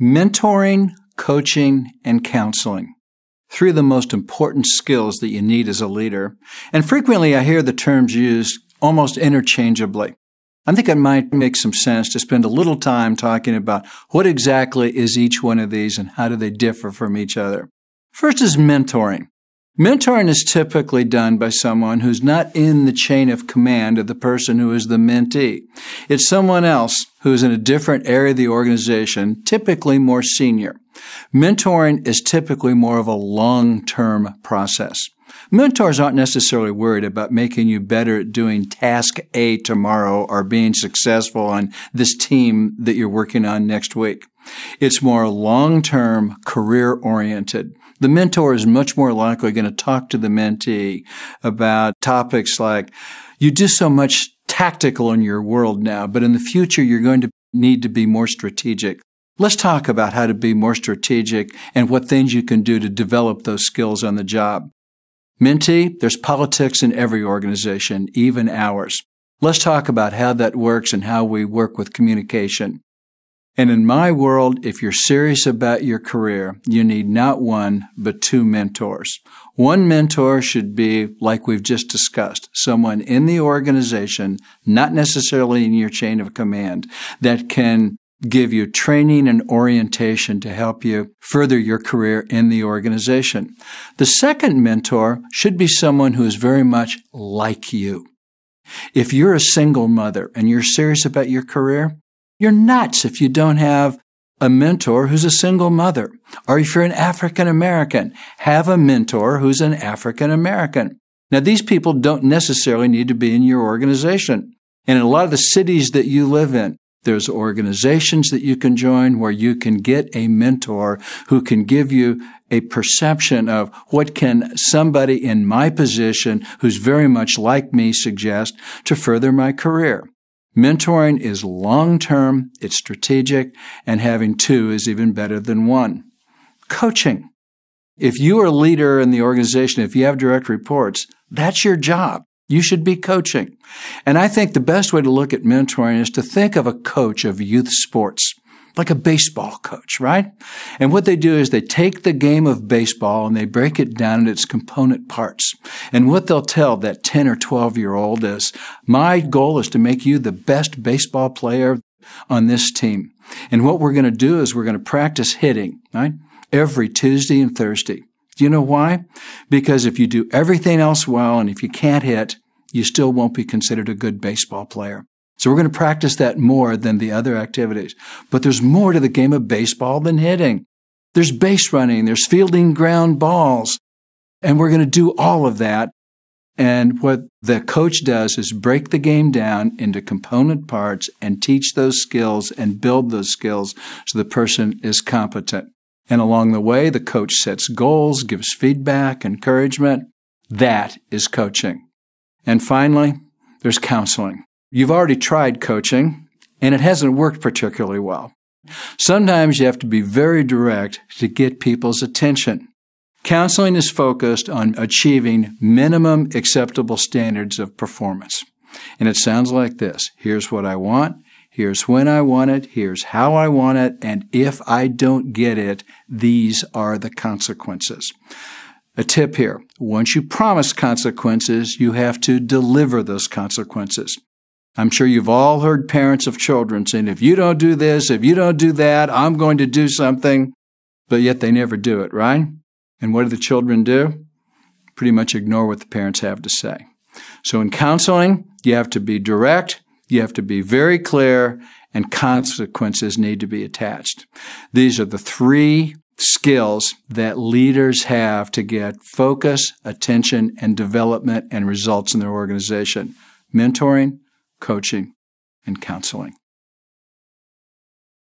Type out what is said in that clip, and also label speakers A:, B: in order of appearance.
A: Mentoring, coaching, and counseling. Three of the most important skills that you need as a leader. And frequently I hear the terms used almost interchangeably. I think it might make some sense to spend a little time talking about what exactly is each one of these and how do they differ from each other. First is mentoring. Mentoring is typically done by someone who's not in the chain of command of the person who is the mentee. It's someone else who's in a different area of the organization, typically more senior. Mentoring is typically more of a long-term process. Mentors aren't necessarily worried about making you better at doing task A tomorrow or being successful on this team that you're working on next week. It's more long-term, career-oriented. The mentor is much more likely going to talk to the mentee about topics like, you do so much tactical in your world now, but in the future you're going to need to be more strategic. Let's talk about how to be more strategic and what things you can do to develop those skills on the job. Mentee, there's politics in every organization, even ours. Let's talk about how that works and how we work with communication. And in my world, if you're serious about your career, you need not one, but two mentors. One mentor should be, like we've just discussed, someone in the organization, not necessarily in your chain of command, that can give you training and orientation to help you further your career in the organization. The second mentor should be someone who is very much like you. If you're a single mother and you're serious about your career, you're nuts if you don't have a mentor who's a single mother. Or if you're an African American, have a mentor who's an African American. Now, these people don't necessarily need to be in your organization. And in a lot of the cities that you live in, there's organizations that you can join where you can get a mentor who can give you a perception of what can somebody in my position who's very much like me suggest to further my career. Mentoring is long-term, it's strategic, and having two is even better than one. Coaching. If you are a leader in the organization, if you have direct reports, that's your job. You should be coaching. And I think the best way to look at mentoring is to think of a coach of youth sports, like a baseball coach, right? And what they do is they take the game of baseball and they break it down into its component parts. And what they'll tell that 10 or 12-year-old is, my goal is to make you the best baseball player on this team. And what we're going to do is we're going to practice hitting, right? Every Tuesday and Thursday. Do you know why? Because if you do everything else well and if you can't hit, you still won't be considered a good baseball player. So we're going to practice that more than the other activities. But there's more to the game of baseball than hitting. There's base running, there's fielding ground balls, and we're going to do all of that. And what the coach does is break the game down into component parts and teach those skills and build those skills so the person is competent. And along the way, the coach sets goals, gives feedback, encouragement. That is coaching. And finally, there's counseling. You've already tried coaching, and it hasn't worked particularly well. Sometimes you have to be very direct to get people's attention. Counseling is focused on achieving minimum acceptable standards of performance. And it sounds like this. Here's what I want. Here's when I want it. Here's how I want it. And if I don't get it, these are the consequences. A tip here. Once you promise consequences, you have to deliver those consequences. I'm sure you've all heard parents of children saying, if you don't do this, if you don't do that, I'm going to do something. But yet they never do it, right? And what do the children do? Pretty much ignore what the parents have to say. So in counseling, you have to be direct, you have to be very clear, and consequences need to be attached. These are the three skills that leaders have to get focus, attention, and development and results in their organization. Mentoring, coaching, and counseling.